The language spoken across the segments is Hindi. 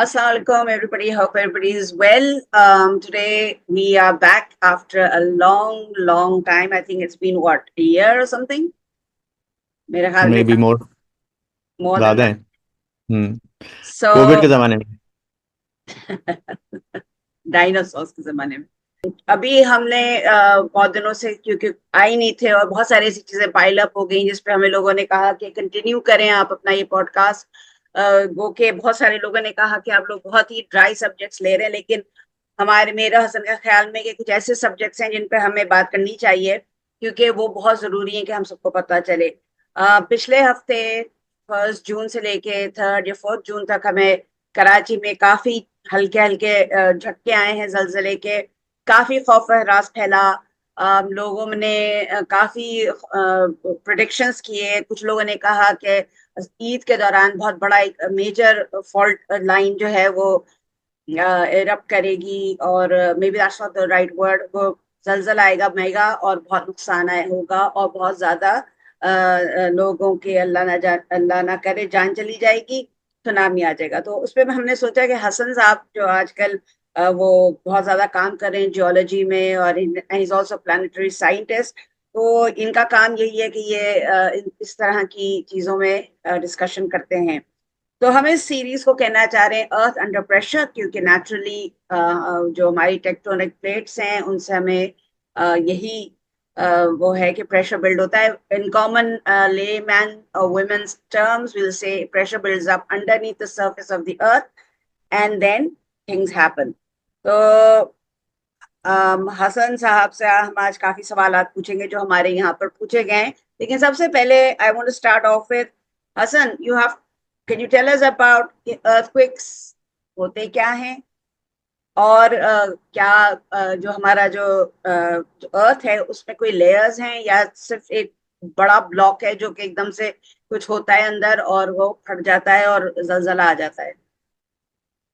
Assalamualaikum, everybody. Hope everybody is well. Today we are back after a long, long time. I think it's been what, a year or something? मेरे ख्याल में may be more more than ज्यादा है। that. हम्म। कोविड के So, जमाने में। डायनासोर्स के जमाने में अभी हमने बहुत दिनों से क्योंकि आए नहीं थे और बहुत सारी ऐसी चीजें पाइल अप हो गई जिसपे हमें लोगों ने कहा कि कंटिन्यू करें आप अपना ये पॉडकास्ट। वो के बहुत सारे लोगों ने कहा कि आप लोग बहुत ही ड्राई सब्जेक्ट्स ले रहे हैं, लेकिन हमारे मेरा हसन का ख्याल में कि कुछ ऐसे सब्जेक्ट्स हैं जिन पे हमें बात करनी चाहिए क्योंकि वो बहुत जरूरी है कि हम सबको पता चले। पिछले हफ्ते 1 जून से लेके 3 या 4 जून तक हमें कराची में काफी हल्के हल्के झटके आए हैं जलजले के। काफी खौफ व हरास फैला। लोगों ने काफी प्रोडिक्शंस किए। कुछ लोगों ने कहा कि ईद के दौरान बहुत बड़ा एक मेजर फॉल्ट लाइन जो है वो इरप्ट करेगी और may be that's not the right word. वो जलजला आएगा मेगा और बहुत नुकसान होगा और बहुत ज्यादा लोगों के अल्लाह ना करे जान चली जाएगी, सुनामी आ जाएगा। तो उस पे हमने सोचा कि हसन साहब जो आजकल वो बहुत ज्यादा काम कर रहे हैं जियोलॉजी में और इज ऑल्सो प्लानिटरी साइंटिस्ट। तो इनका काम यही है कि ये इस तरह की चीजों में डिस्कशन करते हैं। तो हम इस सीरीज को कहना चाह रहे हैं अर्थ अंडर प्रेशर, क्योंकि नेचुरली जो हमारी टेक्टोनिक प्लेट्स हैं उनसे हमें यही वो है कि प्रेशर बिल्ड होता है। In common layman women's terms will say pressure builds up underneath the surface of the earth and then things happen. तो हसन साहब से हम आज काफी सवालात पूछेंगे जो हमारे यहाँ पर पूछे गए हैं। लेकिन सबसे पहले I want to start off with Hasan. You have can you tell us about earthquakes होते क्या हैं और क्या जो हमारा जो अर्थ है उसमें कोई लेयर्स हैं या सिर्फ एक बड़ा ब्लॉक है जो कि एकदम से कुछ होता है अंदर और वो फट जाता है और जलजला आ जाता है।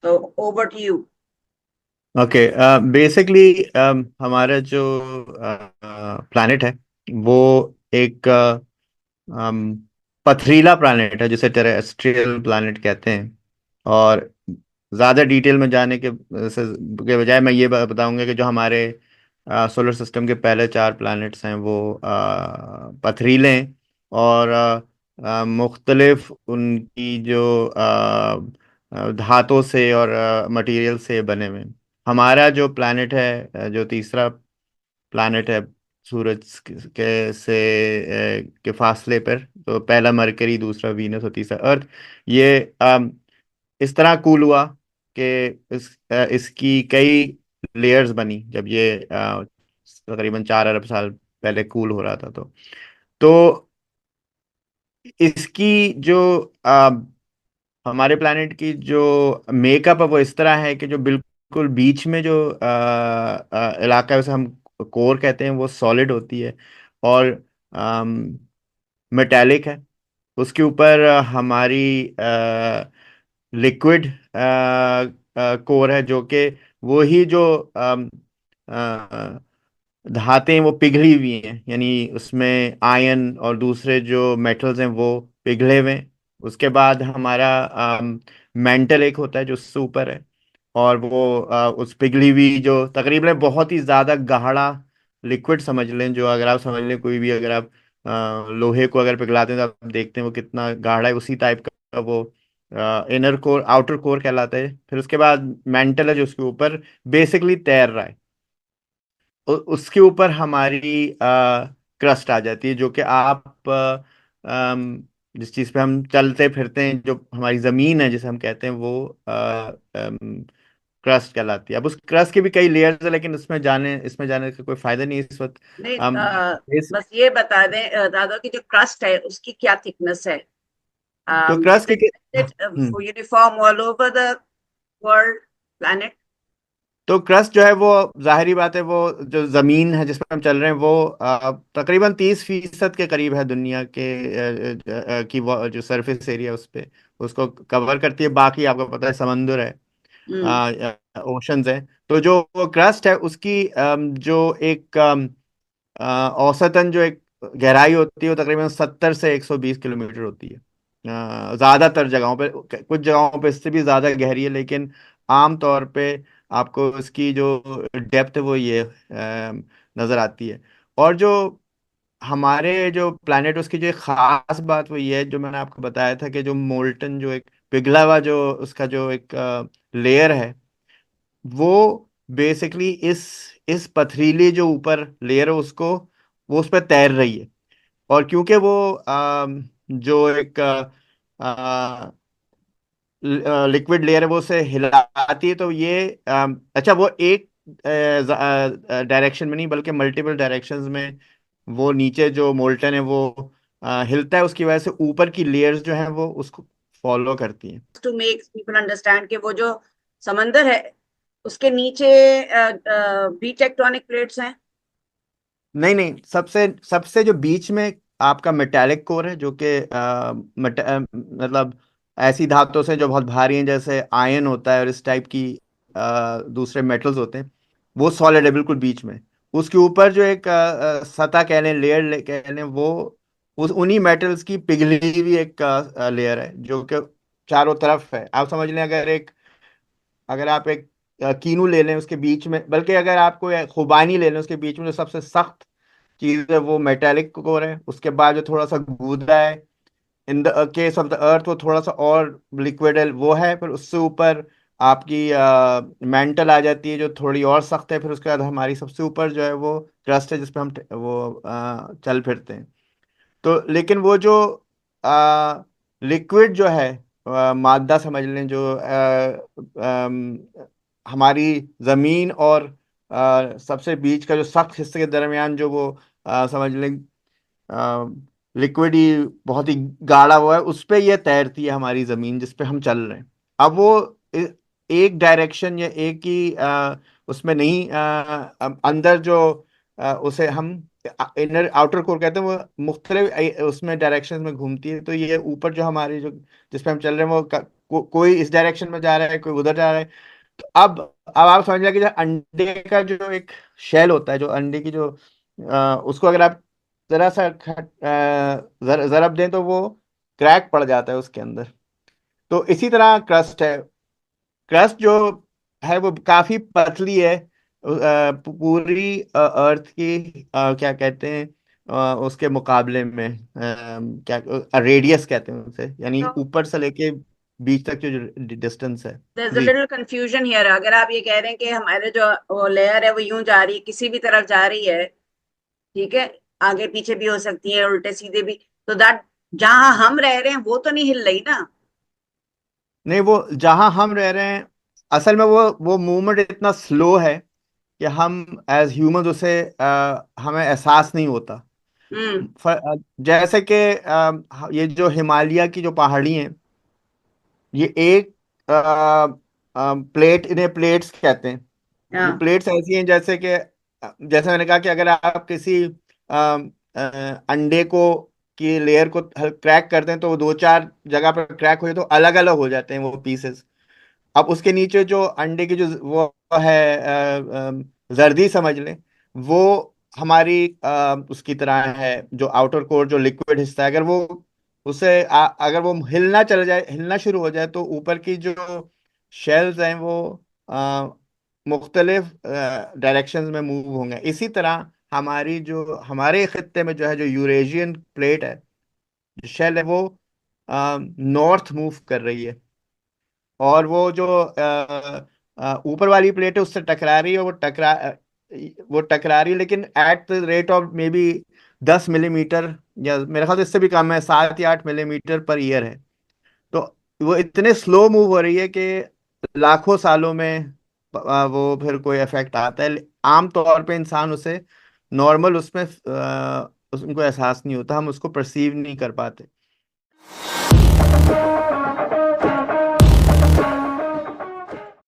तो over to you. Okay. Basically हमारा जो प्लैनेट है वो एक पथरीला प्लैनेट है जिसे टेरेस्ट्रियल प्लैनेट कहते हैं। और ज़्यादा डिटेल में जाने के बजाय मैं ये बताऊंगा कि जो हमारे सोलर सिस्टम के पहले 4 प्लैनेट्स हैं वो पथरीले हैं। और मुख्तलिफ उनकी जो धातों से और मटेरियल से बने हुए हैं। हमारा जो प्लैनेट है जो तीसरा प्लैनेट है सूरज के फासले पर, तो पहला मरकरी, दूसरा वीनस और तीसरा अर्थ। ये इस तरह कूल हुआ कि इसकी कई लेयर्स बनी जब ये तकरीबन 4 अरब साल पहले कूल हो रहा था। तो इसकी जो हमारे प्लानिट की जो मेकअप है वो इस तरह है कि जो बिल्कुल बीच में जो इलाका है उसे हम कोर कहते हैं, वो सॉलिड होती है और मेटेलिक है। उसके ऊपर हमारी लिक्विड कोर है जो कि वो ही जो धातें हैं वो पिघली हुई हैं, यानी उसमें आयन और दूसरे जो मेटल्स हैं वो पिघले हुए हैं। उसके बाद हमारा मेंटल एक होता है जो उससे ऊपर है। और वो उस पिघली हुई जो तकरीबन बहुत ही ज़्यादा गाढ़ा लिक्विड समझ लें, जो अगर आप समझ लें कोई भी, अगर आप लोहे को अगर पिघलाते हैं तो आप देखते हैं वो कितना गाढ़ा है, उसी टाइप का वो इनर कोर आउटर कोर कहलाता है। फिर उसके बाद मेंटल है जो उसके ऊपर बेसिकली तैर रहा है। उसके ऊपर हमारी क्रस्ट आ जाती है जो कि आप जिस चीज़ पे हम चलते फिरते हैं, जो हमारी ज़मीन है जिसे हम कहते हैं, वो क्रस्ट कहलाती है। अब उस क्रस्ट के भी कई लेयर्स है, लेकिन इसमें जाने का कोई फायदा नहीं है इस वक्त। नहीं, हम इस बस ये बता दें दादा की जो क्रस्ट है उसकी क्या थिकनेस है। तो Is क्रस्ट it, की is it uniform all over the world, planet? तो क्रस्ट जो है वो जाहिरी बात है, वो जो जमीन है जिस पर हम चल रहे हैं वो तकरीबन 30% के करीब है दुनिया के जो सरफेस एरिया उस पे उसको कवर करती है। बाकी आपको पता है समंदर है, हम्म। ओशंस है। तो जो क्रस्ट है उसकी जो एक औसतन जो एक गहराई होती है वो तकरीबन 70 से 120 किलोमीटर होती है। ज्यादातर जगहों पे, कुछ जगहों पे इससे भी ज्यादा गहरी है, लेकिन आम तौर पे आपको इसकी जो डेप्थ है वो ये नजर आती है। और जो हमारे जो प्लैनेट, उसकी जो एक खास बात वो ये है, जो मैंने आपको बताया था कि जो मोल्टन, जो एक पिघला हुआ जो उसका जो एक लेयर है, वो बेसिकली इस पथरीली जो ऊपर लेयर है उसको, वो उस पर तैर रही है। और क्योंकि वो जो एक लिक्विड लेयर है वो उसे हिलाती है, तो ये अच्छा, वो एक डायरेक्शन में नहीं बल्कि मल्टीपल डायरेक्शंस में वो नीचे जो मोल्टन है वो हिलता है, उसकी वजह से ऊपर की लेयर्स जो हैं वो उसको फॉलो करती हैं। टू मेक पीपल अंडरस्टैंड कि वो जो समंदर है उसके नीचे भी टेक्टोनिक प्लेट्स हैं। नहीं नहीं, सबसे सबसे जो बीच में आपका मेटालिक कोर है, जो कि मतलब ऐसी धातुओं से जो बहुत भारी हैं, जैसे आयन होता है और इस टाइप की दूसरे मेटल्स होते हैं, वो सॉलिड है बिल्कुल बीच में। उसके ऊपर जो एक सतह कह लें, लेयर कह लें, वो उस उन्हीं मेटल्स की पिघली हुई एक लेयर है, जो कि चारों तरफ है। आप समझ लें, अगर आप एक कीनू ले लें, उसके बीच में, बल्कि अगर आपको खुबानी ले लें, उसके बीच में जो सबसे सख्त चीज है वो मेटेलिक कोर है। उसके बाद जो थोड़ा सा गूदा है, in the case of the अर्थ वो थोड़ा सा और लिक्विड है, वो है। फिर उससे ऊपर आपकी मेंटल आ जाती है, जो थोड़ी और सख्त है। फिर उसके बाद हमारी सबसे ऊपर जो है वो क्रस्ट है, जिसपे हम वो चल फिरते हैं। तो लेकिन वो जो लिक्विड जो है, मादा समझ लें, जो हमारी जमीन और सबसे बीच का जो सख्त हिस्से के दरमियान जो वो समझ लें लिक्विड ही बहुत ही गाढ़ा हुआ है, उस पे ये तैरती है हमारी जमीन जिस पे हम चल रहे हैं। अब वो एक डायरेक्शन या एक ही उसमें नहीं, अंदर जो उसे हम इनर आउटर कोर कहते हैं, वो मुख्तलिफ उसमें डायरेक्शन में घूमती है। तो ये ऊपर जो हमारी जो जिस पे हम चल रहे हैं वो कोई इस डायरेक्शन में जा रहा है, कोई उधर जा रहा है। तो अब आप समझ रहे कि जो अंडे का जो एक शेल होता है, जो अंडे की जो उसको अगर आप जरा सा जरब दें तो वो क्रैक पड़ जाता है उसके अंदर। तो इसी तरह क्रस्ट है। क्रस्ट जो है वो काफी पतली है, पूरी अर्थ की क्या कहते हैं उसके मुकाबले में, क्या रेडियस कहते हैं उसे, यानी तो ऊपर से लेके बीच तक जो डिस्टेंस है। there's a ji. little confusion here। अगर आप ये कह रहे हैं कि हमारे जो वो लेयर है वो यूं जा रही है, किसी भी तरफ जा रही है, ठीक है, आगे पीछे भी हो सकती है, उल्टे सीधे भी, तो दैट जहां हम रह रहे हैं वो तो नहीं हिल रही ना। नहीं, वो जहां हम रह रहे हैं, असल में वो मूवमेंट इतना स्लो है कि हम एज ह्यूमंस उसे हमें एहसास नहीं होता। हम्म। जैसे कि ये जो हिमालय की जो पहाड़ी हैं, ये एक प्लेट, इन्हें प्लेट्स कहते हैं। ये हाँ। प्लेट्स ऐसी हैं जैसे कि जैसे मैंने कहा कि अगर आप किसी अंडे को की लेयर को क्रैक करते हैं तो वो दो चार जगह पर क्रैक हो जाए तो अलग अलग हो जाते हैं वो पीसेस। अब उसके नीचे जो अंडे की जो वो है, जर्दी समझ लें, वो हमारी उसकी तरह है, जो आउटर कोर जो लिक्विड हिस्सा है, अगर वो अगर वो हिलना शुरू हो जाए तो ऊपर की जो शेल्स हैं वो आ, मुख्तलिफ डायरेक्शंस में मूव होंगे। इसी तरह हमारे खत्ते में जो है, जो यूरेशियन प्लेट है, जो शेल है, वो नॉर्थ मूव कर रही है। और वो जो ऊपर वाली प्लेट है उससे टकरा रही है, वो टकरा रही है, लेकिन at the rate of may be 10 millimetre, या मेरे ख्याल से इससे भी कम है, 7 या 8 मिलीमीटर पर ईयर है। तो वो इतने स्लो मूव हो रही है कि लाखों सालों में वो फिर कोई इफेक्ट आता है। आम तौर पे इंसान उसे नॉर्मल उसमें उनको एहसास नहीं होता, हम उसको परसीव नहीं कर पाते।